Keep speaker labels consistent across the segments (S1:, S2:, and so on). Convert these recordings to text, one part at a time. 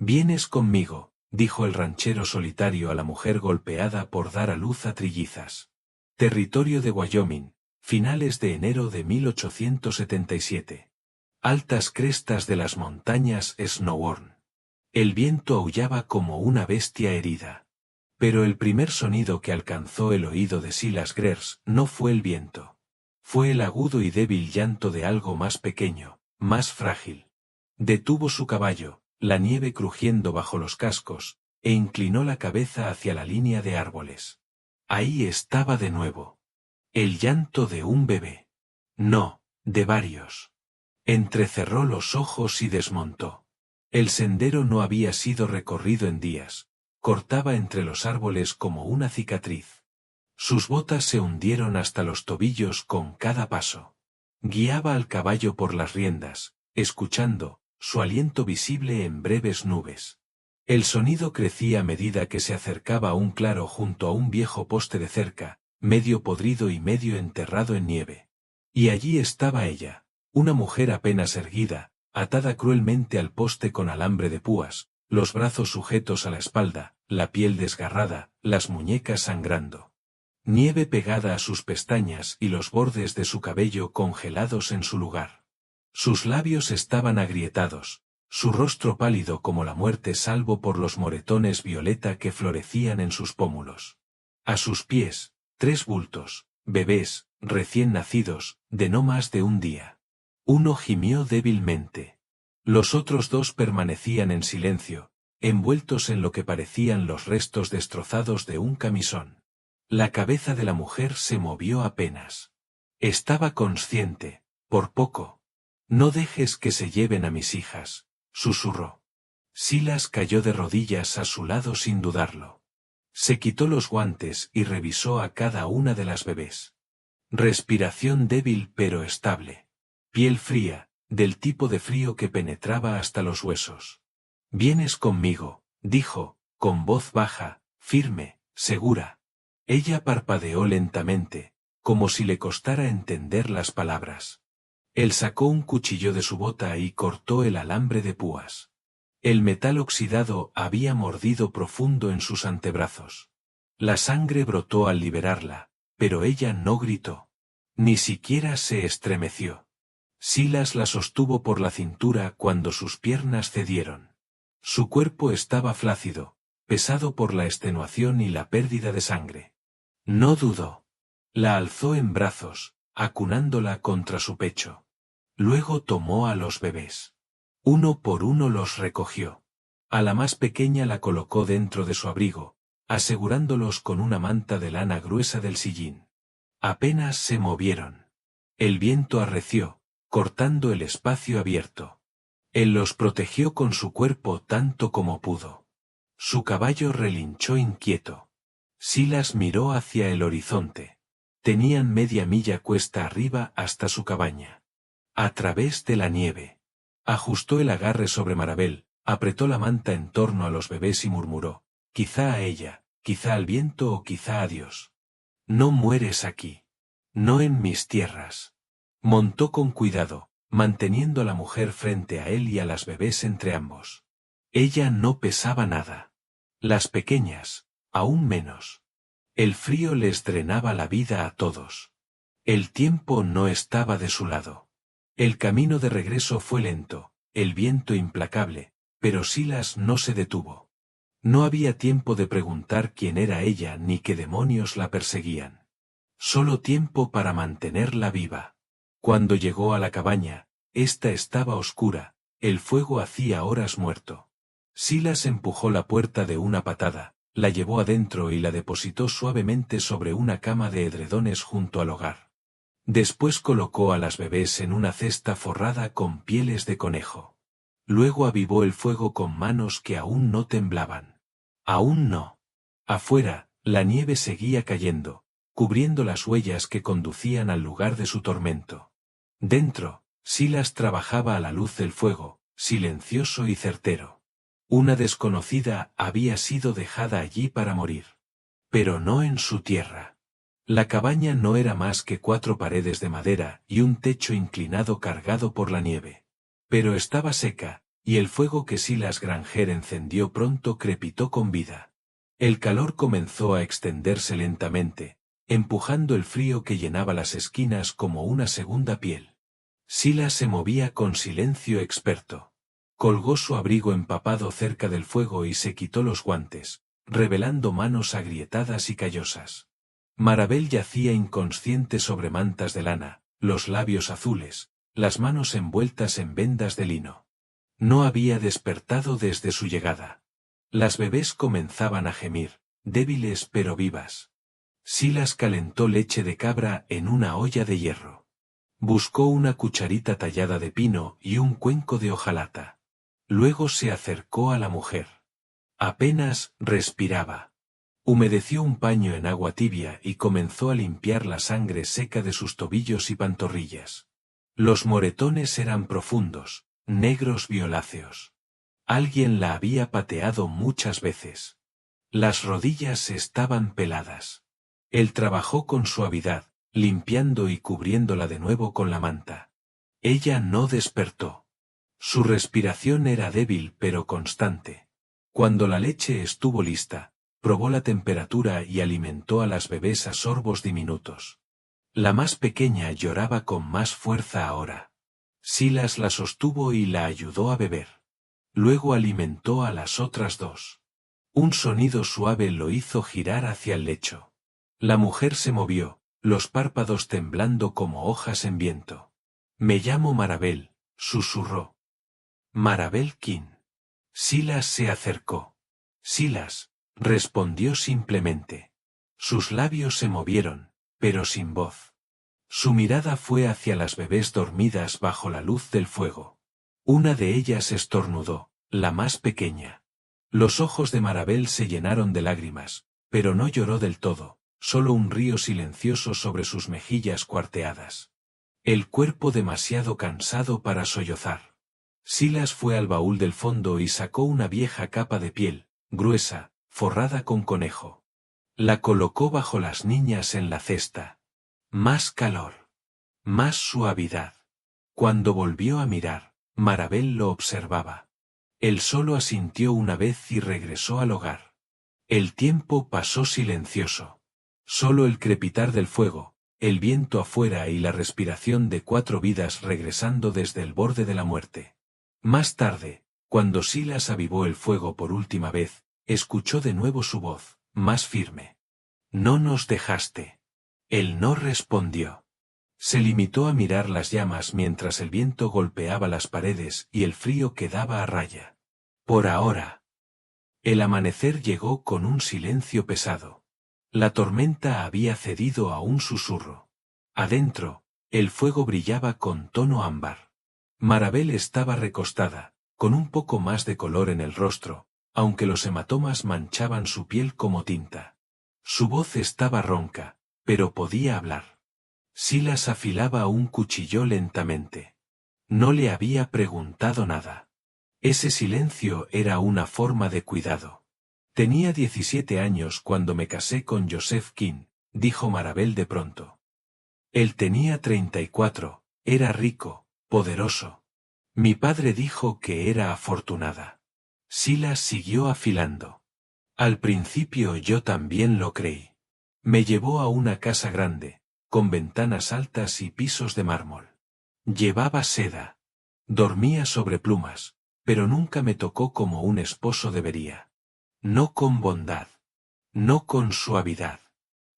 S1: «Vienes conmigo», dijo el ranchero solitario a la mujer golpeada por dar a luz a trillizas. Territorio de Wyoming, finales de enero de 1877. Altas crestas de las montañas Snowhorn. El viento aullaba como una bestia herida. Pero el primer sonido que alcanzó el oído de Silas Grers no fue el viento. Fue el agudo y débil llanto de algo más pequeño, más frágil. Detuvo su caballo, la nieve crujiendo bajo los cascos, e inclinó la cabeza hacia la línea de árboles. Ahí estaba de nuevo. El llanto de un bebé. No, de varios. Entrecerró los ojos y desmontó. El sendero no había sido recorrido en días. Cortaba entre los árboles como una cicatriz. Sus botas se hundieron hasta los tobillos con cada paso. Guiaba al caballo por las riendas, escuchando, su aliento visible en breves nubes. El sonido crecía a medida que se acercaba a un claro junto a un viejo poste de cerca, medio podrido y medio enterrado en nieve. Y allí estaba ella, una mujer apenas erguida, atada cruelmente al poste con alambre de púas, los brazos sujetos a la espalda, la piel desgarrada, las muñecas sangrando. Nieve pegada a sus pestañas y los bordes de su cabello congelados en su lugar. Sus labios estaban agrietados, su rostro pálido como la muerte salvo por los moretones violeta que florecían en sus pómulos. A sus pies, 3 bultos, bebés, recién nacidos, de no más de un día. Uno gimió débilmente. Los otros 2 permanecían en silencio, envueltos en lo que parecían los restos destrozados de un camisón. La cabeza de la mujer se movió apenas. Estaba consciente, por poco. «No dejes que se lleven a mis hijas», susurró. Silas cayó de rodillas a su lado sin dudarlo. Se quitó los guantes y revisó a cada una de las bebés. Respiración débil pero estable. Piel fría, del tipo de frío que penetraba hasta los huesos. «Vienes conmigo», dijo, con voz baja, firme, segura. Ella parpadeó lentamente, como si le costara entender las palabras. Él sacó un cuchillo de su bota y cortó el alambre de púas. El metal oxidado había mordido profundo en sus antebrazos. La sangre brotó al liberarla, pero ella no gritó. Ni siquiera se estremeció. Silas la sostuvo por la cintura cuando sus piernas cedieron. Su cuerpo estaba flácido, pesado por la extenuación y la pérdida de sangre. No dudó. La alzó en brazos, acunándola contra su pecho. Luego tomó a los bebés. Uno por uno los recogió. A la más pequeña la colocó dentro de su abrigo, asegurándolos con una manta de lana gruesa del sillín. Apenas se movieron. El viento arreció, cortando el espacio abierto. Él los protegió con su cuerpo tanto como pudo. Su caballo relinchó inquieto. Silas miró hacia el horizonte. Tenían media milla cuesta arriba hasta su cabaña. A través de la nieve. Ajustó el agarre sobre Marabel, apretó la manta en torno a los bebés y murmuró, «Quizá a ella, quizá al viento o quizá a Dios. No mueres aquí. No en mis tierras». Montó con cuidado, manteniendo a la mujer frente a él y a las bebés entre ambos. Ella no pesaba nada. Las pequeñas, aún menos. El frío les drenaba la vida a todos. El tiempo no estaba de su lado. El camino de regreso fue lento, el viento implacable, pero Silas no se detuvo. No había tiempo de preguntar quién era ella ni qué demonios la perseguían. Solo tiempo para mantenerla viva. Cuando llegó a la cabaña, ésta estaba oscura, el fuego hacía horas muerto. Silas empujó la puerta de una patada, la llevó adentro y la depositó suavemente sobre una cama de edredones junto al hogar. Después colocó a las bebés en una cesta forrada con pieles de conejo. Luego avivó el fuego con manos que aún no temblaban. Aún no. Afuera, la nieve seguía cayendo, cubriendo las huellas que conducían al lugar de su tormento. Dentro, Silas trabajaba a la luz del fuego, silencioso y certero. Una desconocida había sido dejada allí para morir. Pero no en su tierra. La cabaña no era más que 4 paredes de madera y un techo inclinado cargado por la nieve. Pero estaba seca, y el fuego que Silas Granger encendió pronto crepitó con vida. El calor comenzó a extenderse lentamente, empujando el frío que llenaba las esquinas como una segunda piel. Silas se movía con silencio experto. Colgó su abrigo empapado cerca del fuego y se quitó los guantes, revelando manos agrietadas y callosas. Marabel yacía inconsciente sobre mantas de lana, los labios azules, las manos envueltas en vendas de lino. No había despertado desde su llegada. Las bebés comenzaban a gemir, débiles pero vivas. Silas calentó leche de cabra en una olla de hierro. Buscó una cucharita tallada de pino y un cuenco de hojalata. Luego se acercó a la mujer. Apenas respiraba. Humedeció un paño en agua tibia y comenzó a limpiar la sangre seca de sus tobillos y pantorrillas. Los moretones eran profundos, negros violáceos. Alguien la había pateado muchas veces. Las rodillas estaban peladas. Él trabajó con suavidad, limpiando y cubriéndola de nuevo con la manta. Ella no despertó. Su respiración era débil pero constante. Cuando la leche estuvo lista, probó la temperatura y alimentó a las bebés a sorbos diminutos. La más pequeña lloraba con más fuerza ahora. Silas la sostuvo y la ayudó a beber. Luego alimentó a las otras dos. Un sonido suave lo hizo girar hacia el lecho. La mujer se movió, los párpados temblando como hojas en viento. «Me llamo Marabel», susurró. «Marabel King». Silas se acercó. «Silas», respondió simplemente. Sus labios se movieron, pero sin voz. Su mirada fue hacia las bebés dormidas bajo la luz del fuego. Una de ellas estornudó, la más pequeña. Los ojos de Marabel se llenaron de lágrimas, pero no lloró del todo, solo un río silencioso sobre sus mejillas cuarteadas. El cuerpo demasiado cansado para sollozar. Silas fue al baúl del fondo y sacó una vieja capa de piel, gruesa, forrada con conejo. La colocó bajo las niñas en la cesta. Más calor. Más suavidad. Cuando volvió a mirar, Marabel lo observaba. Él solo asintió una vez y regresó al hogar. El tiempo pasó silencioso. Solo el crepitar del fuego, el viento afuera y la respiración de 4 vidas regresando desde el borde de la muerte. Más tarde, cuando Silas avivó el fuego por última vez, escuchó de nuevo su voz, más firme. «No nos dejaste». Él no respondió. Se limitó a mirar las llamas mientras el viento golpeaba las paredes y el frío quedaba a raya. Por ahora. El amanecer llegó con un silencio pesado. La tormenta había cedido a un susurro. Adentro, el fuego brillaba con tono ámbar. Marabel estaba recostada, con un poco más de color en el rostro, aunque los hematomas manchaban su piel como tinta. Su voz estaba ronca, pero podía hablar. Silas afilaba un cuchillo lentamente. No le había preguntado nada. Ese silencio era una forma de cuidado. «Tenía 17 años cuando me casé con Joseph King», dijo Marabel de pronto. «Él tenía 34, era rico, poderoso. Mi padre dijo que era afortunada». Silas siguió afilando. «Al principio yo también lo creí. Me llevó a una casa grande, con ventanas altas y pisos de mármol. Llevaba seda. Dormía sobre plumas, pero nunca me tocó como un esposo debería. No con bondad. No con suavidad».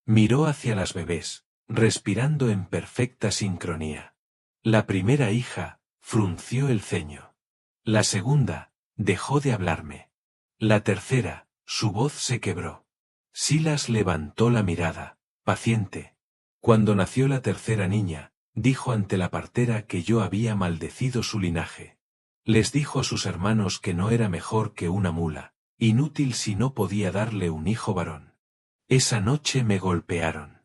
S1: Miró hacia las bebés, respirando en perfecta sincronía. La primera hija frunció el ceño. La segunda dejó de hablarme. La tercera, su voz se quebró. Silas levantó la mirada, paciente. Cuando nació la tercera niña, dijo ante la partera que yo había maldecido su linaje. Les dijo a sus hermanos que no era mejor que una mula, inútil si no podía darle un hijo varón. Esa noche me golpearon.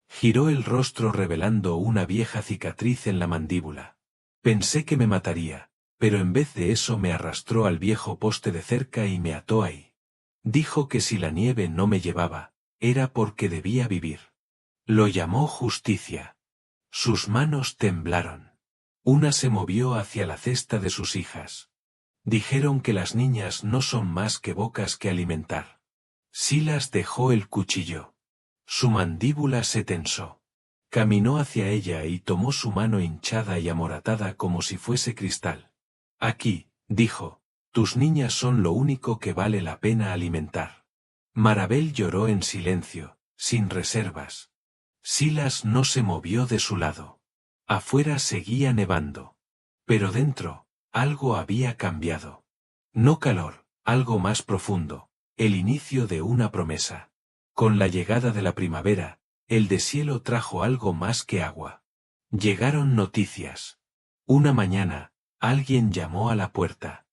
S1: Giró el rostro revelando una vieja cicatriz en la mandíbula. Pensé que me mataría, pero en vez de eso me arrastró al viejo poste de cerca y me ató ahí. Dijo que si la nieve no me llevaba, era porque debía vivir. Lo llamó justicia. Sus manos temblaron. Una se movió hacia la cesta de sus hijas. Dijeron que las niñas no son más que bocas que alimentar. Silas dejó el cuchillo. Su mandíbula se tensó. Caminó hacia ella y tomó su mano hinchada y amoratada como si fuese cristal. Aquí, dijo, tus niñas son lo único que vale la pena alimentar. Marabel lloró en silencio, sin reservas. Silas no se movió de su lado. Afuera seguía nevando. Pero dentro, algo había cambiado. No calor, algo más profundo, el inicio de una promesa. Con la llegada de la primavera, el deshielo trajo algo más que agua. Llegaron noticias. Una mañana, alguien llamó a la puerta.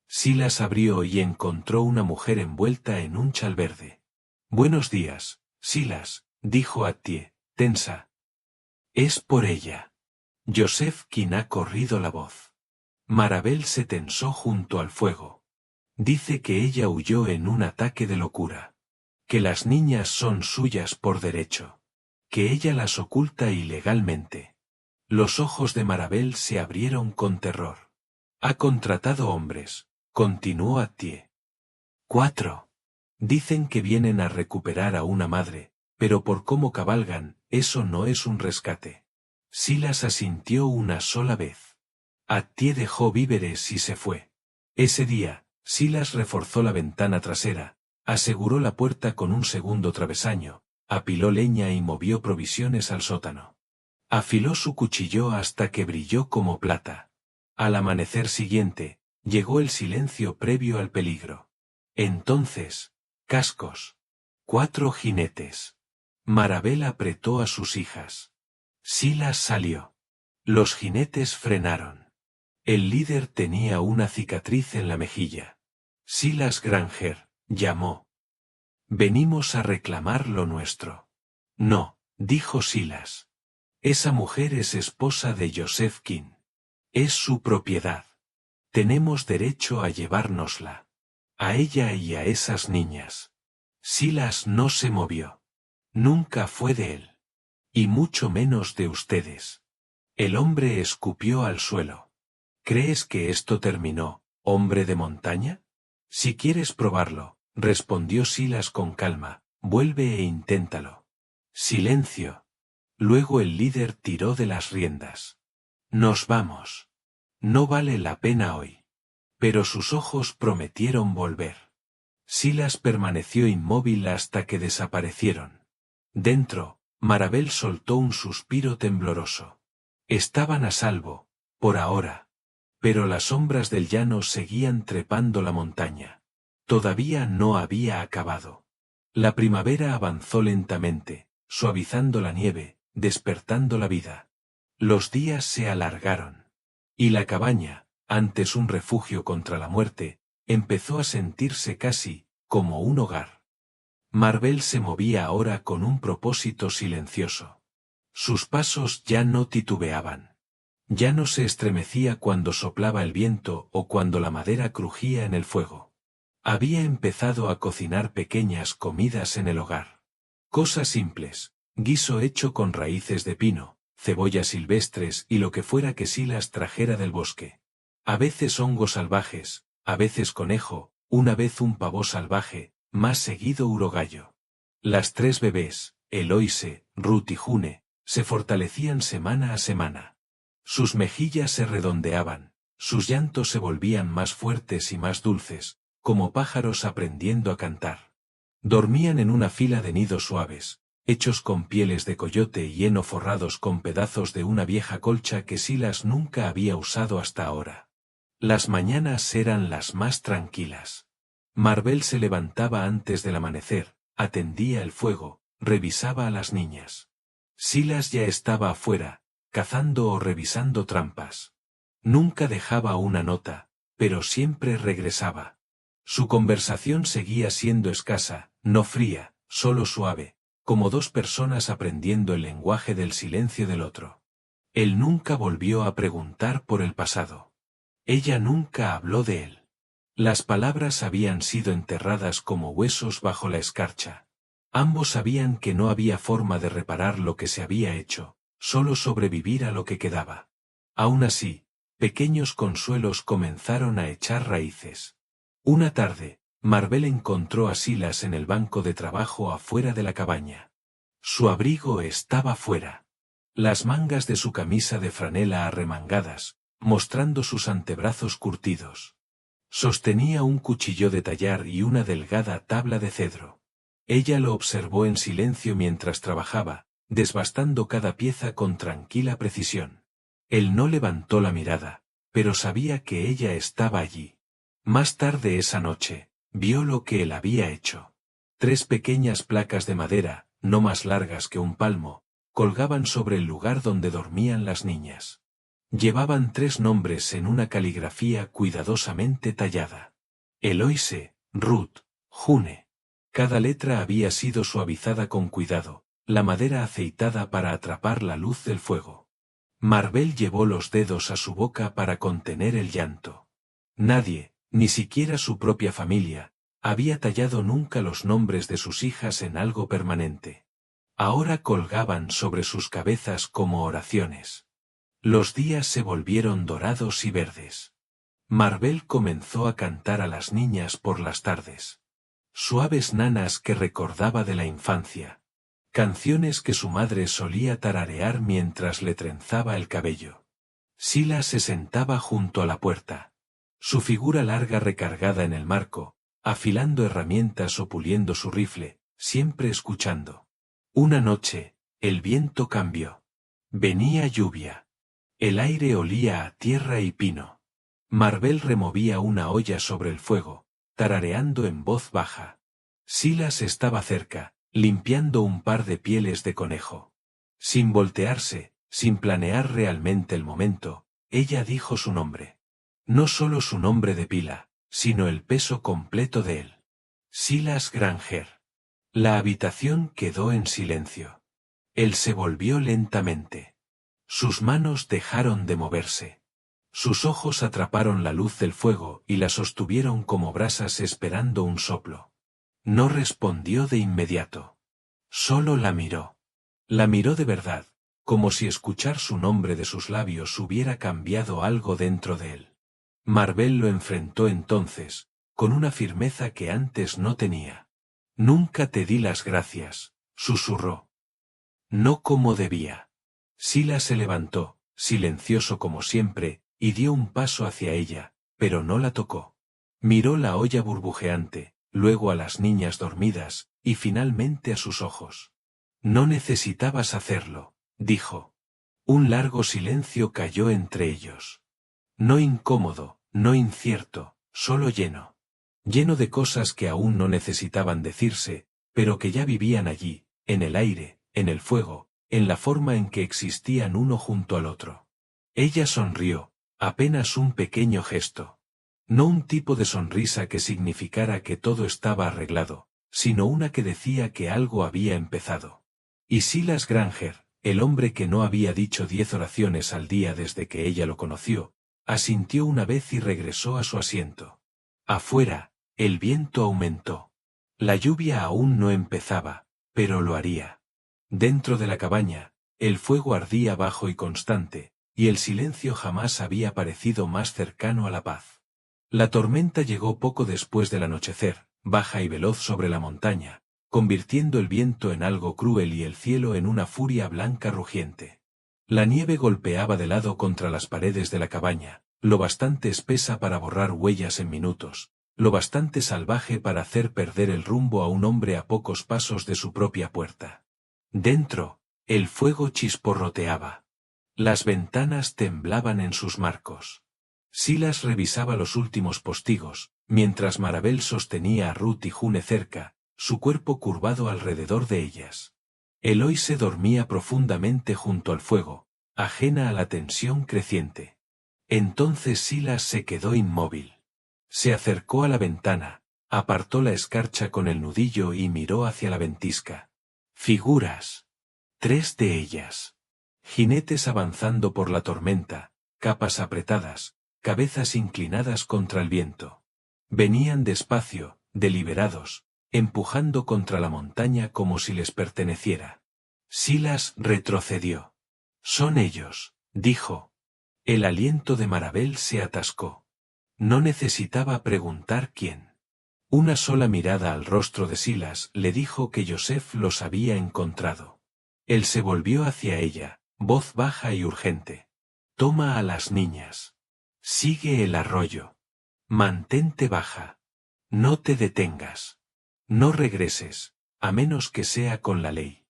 S1: Silas abrió y encontró una mujer envuelta en un chal verde. Buenos días, Silas, dijo Attie, tensa. Es por ella. Josephine ha corrido la voz. Marabel se tensó junto al fuego. Dice que ella huyó en un ataque de locura. Que las niñas son suyas por derecho. Que ella las oculta ilegalmente. Los ojos de Marabel se abrieron con terror. Ha contratado hombres, continuó Attie. 4. Dicen que vienen a recuperar a una madre, pero por cómo cabalgan, eso no es un rescate. Silas asintió una sola vez. Attie dejó víveres y se fue. Ese día, Silas reforzó la ventana trasera, aseguró la puerta con un segundo travesaño, apiló leña y movió provisiones al sótano. Afiló su cuchillo hasta que brilló como plata. Al amanecer siguiente, llegó el silencio previo al peligro. Entonces, cascos. 4 jinetes. Marabel apretó a sus hijas. Silas salió. Los jinetes frenaron. El líder tenía una cicatriz en la mejilla. Silas Granger, llamó. Venimos a reclamar lo nuestro. No, dijo Silas. Esa mujer es esposa de Josephine. Es su propiedad. Tenemos derecho a llevárnosla. A ella y a esas niñas. Silas no se movió. Nunca fue de él. Y mucho menos de ustedes. El hombre escupió al suelo. ¿Crees que esto terminó, hombre de montaña? Si quieres probarlo, respondió Silas con calma, vuelve e inténtalo. Silencio. Luego el líder tiró de las riendas. Nos vamos. No vale la pena hoy. Pero sus ojos prometieron volver. Silas permaneció inmóvil hasta que desaparecieron. Dentro, Marabel soltó un suspiro tembloroso. Estaban a salvo, por ahora. Pero las sombras del llano seguían trepando la montaña. Todavía no había acabado. La primavera avanzó lentamente, suavizando la nieve, despertando la vida. Los días se alargaron. Y la cabaña, antes un refugio contra la muerte, empezó a sentirse casi como un hogar. Marabel se movía ahora con un propósito silencioso. Sus pasos ya no titubeaban. Ya no se estremecía cuando soplaba el viento o cuando la madera crujía en el fuego. Había empezado a cocinar pequeñas comidas en el hogar. Cosas simples, guiso hecho con raíces de pino, cebollas silvestres y lo que fuera que Silas trajera del bosque. A veces hongos salvajes, a veces conejo, una vez un pavo salvaje, más seguido urogallo. Las 3 bebés, Eloise, Ruth y June, se fortalecían semana a semana. Sus mejillas se redondeaban, sus llantos se volvían más fuertes y más dulces, como pájaros aprendiendo a cantar. Dormían en una fila de nidos suaves, hechos con pieles de coyote y heno forrados con pedazos de una vieja colcha que Silas nunca había usado hasta ahora. Las mañanas eran las más tranquilas. Marabel se levantaba antes del amanecer, atendía el fuego, revisaba a las niñas. Silas ya estaba afuera, cazando o revisando trampas. Nunca dejaba una nota, pero siempre regresaba. Su conversación seguía siendo escasa, no fría, solo suave, como 2 personas aprendiendo el lenguaje del silencio del otro. Él nunca volvió a preguntar por el pasado. Ella nunca habló de él. Las palabras habían sido enterradas como huesos bajo la escarcha. Ambos sabían que no había forma de reparar lo que se había hecho, solo sobrevivir a lo que quedaba. Aún así, pequeños consuelos comenzaron a echar raíces. Una tarde, Marvel encontró a Silas en el banco de trabajo afuera de la cabaña. Su abrigo estaba fuera. Las mangas de su camisa de franela arremangadas, mostrando sus antebrazos curtidos. Sostenía un cuchillo de tallar y una delgada tabla de cedro. Ella lo observó en silencio mientras trabajaba, desbastando cada pieza con tranquila precisión. Él no levantó la mirada, pero sabía que ella estaba allí. Más tarde esa noche, vio lo que él había hecho. 3 pequeñas placas de madera, no más largas que un palmo, colgaban sobre el lugar donde dormían las niñas. Llevaban 3 nombres en una caligrafía cuidadosamente tallada. Eloise, Ruth, June. Cada letra había sido suavizada con cuidado, la madera aceitada para atrapar la luz del fuego. Marvel llevó los dedos a su boca para contener el llanto. Nadie, ni siquiera su propia familia, había tallado nunca los nombres de sus hijas en algo permanente. Ahora colgaban sobre sus cabezas como oraciones. Los días se volvieron dorados y verdes. Marvel comenzó a cantar a las niñas por las tardes. Suaves nanas que recordaba de la infancia. Canciones que su madre solía tararear mientras le trenzaba el cabello. Silas se sentaba junto a la puerta. Su figura larga recargada en el marco, afilando herramientas o puliendo su rifle, siempre escuchando. Una noche, el viento cambió. Venía lluvia. El aire olía a tierra y pino. Marvel removía una olla sobre el fuego, tarareando en voz baja. Silas estaba cerca, limpiando un par de pieles de conejo. Sin voltearse, sin planear realmente el momento, ella dijo su nombre. No solo su nombre de pila, sino el peso completo de él. Silas Granger. La habitación quedó en silencio. Él se volvió lentamente. Sus manos dejaron de moverse. Sus ojos atraparon la luz del fuego y la sostuvieron como brasas esperando un soplo. No respondió de inmediato. Solo la miró. La miró de verdad, como si escuchar su nombre de sus labios hubiera cambiado algo dentro de él. Marvel lo enfrentó entonces, con una firmeza que antes no tenía. Nunca te di las gracias, susurró. No como debía. Silas se levantó, silencioso como siempre, y dio un paso hacia ella, pero no la tocó. Miró la olla burbujeante, luego a las niñas dormidas, y finalmente a sus ojos. No necesitabas hacerlo, dijo. Un largo silencio cayó entre ellos. No incómodo, no incierto, solo lleno. Lleno de cosas que aún no necesitaban decirse, pero que ya vivían allí, en el aire, en el fuego, en la forma en que existían uno junto al otro. Ella sonrió, apenas un pequeño gesto. No un tipo de sonrisa que significara que todo estaba arreglado, sino una que decía que algo había empezado. Y Silas Granger, el hombre que no había dicho 10 oraciones al día desde que ella lo conoció, asintió una vez y regresó a su asiento. Afuera, el viento aumentó. La lluvia aún no empezaba, pero lo haría. Dentro de la cabaña, el fuego ardía bajo y constante, y el silencio jamás había parecido más cercano a la paz. La tormenta llegó poco después del anochecer, baja y veloz sobre la montaña, convirtiendo el viento en algo cruel y el cielo en una furia blanca rugiente. La nieve golpeaba de lado contra las paredes de la cabaña, lo bastante espesa para borrar huellas en minutos, lo bastante salvaje para hacer perder el rumbo a un hombre a pocos pasos de su propia puerta. Dentro, el fuego chisporroteaba. Las ventanas temblaban en sus marcos. Silas revisaba los últimos postigos, mientras Marvel sostenía a Ruth y June cerca, su cuerpo curvado alrededor de ellas. Eloise dormía profundamente junto al fuego, ajena a la tensión creciente. Entonces Silas se quedó inmóvil. Se acercó a la ventana, apartó la escarcha con el nudillo y miró hacia la ventisca. Figuras. 3 de ellas. Jinetes avanzando por la tormenta, capas apretadas, cabezas inclinadas contra el viento. Venían despacio, deliberados, empujando contra la montaña como si les perteneciera. Silas retrocedió. Son ellos, dijo. El aliento de Marabel se atascó. No necesitaba preguntar quién. Una sola mirada al rostro de Silas le dijo que Joseph los había encontrado. Él se volvió hacia ella, voz baja y urgente. Toma a las niñas. Sigue el arroyo. Mantente baja. No te detengas. No regreses, a menos que sea con la ley.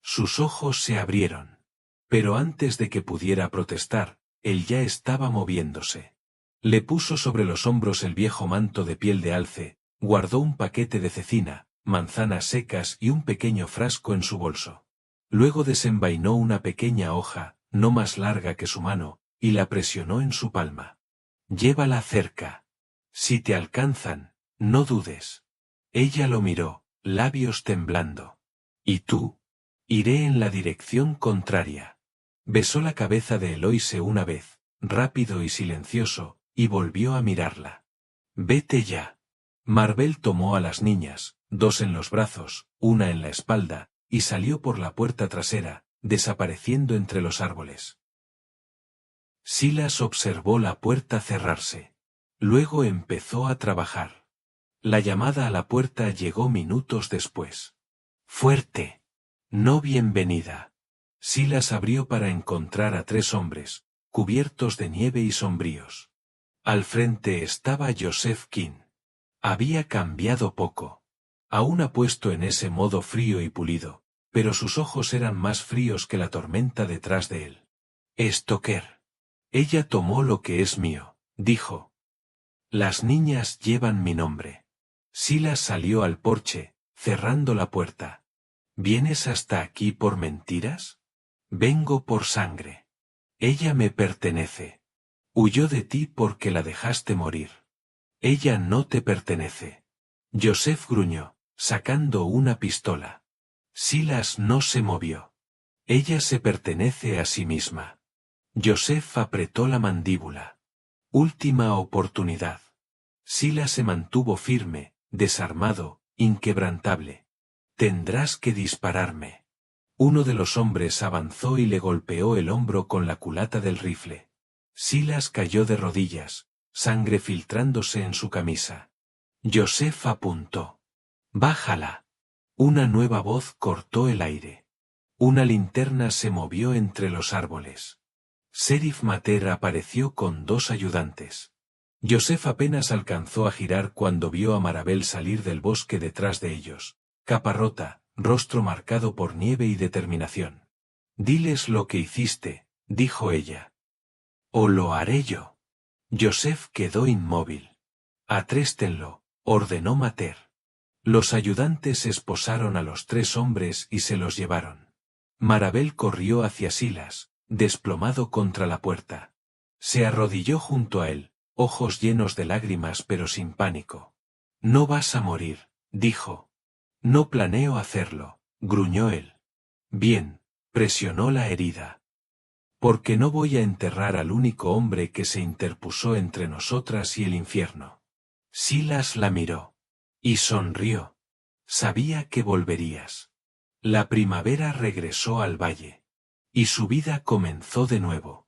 S1: Sus ojos se abrieron. Pero antes de que pudiera protestar, él ya estaba moviéndose. Le puso sobre los hombros el viejo manto de piel de alce, guardó un paquete de cecina, manzanas secas y un pequeño frasco en su bolso. Luego desenvainó una pequeña hoja, no más larga que su mano, y la presionó en su palma. Llévala cerca. Si te alcanzan, no dudes. Ella lo miró, labios temblando. ¿Y tú? Iré en la dirección contraria. Besó la cabeza de Eloise una vez, rápido y silencioso, y volvió a mirarla. Vete ya. Marvel tomó a las niñas, dos en los brazos, una en la espalda, y salió por la puerta trasera, desapareciendo entre los árboles. Silas observó la puerta cerrarse. Luego empezó a trabajar. La llamada a la puerta llegó minutos después. Fuerte. No bienvenida. Silas abrió para encontrar a tres hombres, cubiertos de nieve y sombríos. Al frente estaba Joseph King. Había cambiado poco. Aún apuesto en ese modo frío y pulido, pero sus ojos eran más fríos que la tormenta detrás de él. Stoker. Ella tomó lo que es mío, dijo. Las niñas llevan mi nombre. Silas salió al porche, cerrando la puerta. ¿Vienes hasta aquí por mentiras? Vengo por sangre. Ella me pertenece. Huyó de ti porque la dejaste morir. Ella no te pertenece. Joseph gruñó, sacando una pistola. Silas no se movió. Ella se pertenece a sí misma. Joseph apretó la mandíbula. Última oportunidad. Silas se mantuvo firme, desarmado, inquebrantable. Tendrás que dispararme. Uno de los hombres avanzó y le golpeó el hombro con la culata del rifle. Silas cayó de rodillas, sangre filtrándose en su camisa. Joseph apuntó. Bájala. Una nueva voz cortó el aire. Una linterna se movió entre los árboles. Sheriff Mater apareció con dos ayudantes. Joseph apenas alcanzó a girar cuando vio a Marabel salir del bosque detrás de ellos, capa rota, rostro marcado por nieve y determinación. Diles lo que hiciste, dijo ella. O lo haré yo. Joseph quedó inmóvil. Atréstenlo, ordenó Mater. Los ayudantes esposaron a los tres hombres y se los llevaron. Marabel corrió hacia Silas, desplomado contra la puerta. Se arrodilló junto a él, ojos llenos de lágrimas pero sin pánico. No vas a morir, dijo. No planeo hacerlo, gruñó él. Bien, presionó la herida. Porque no voy a enterrar al único hombre que se interpuso entre nosotras y el infierno. Silas la miró. Y sonrió. Sabía que volverías. La primavera regresó al valle. Y su vida comenzó de nuevo.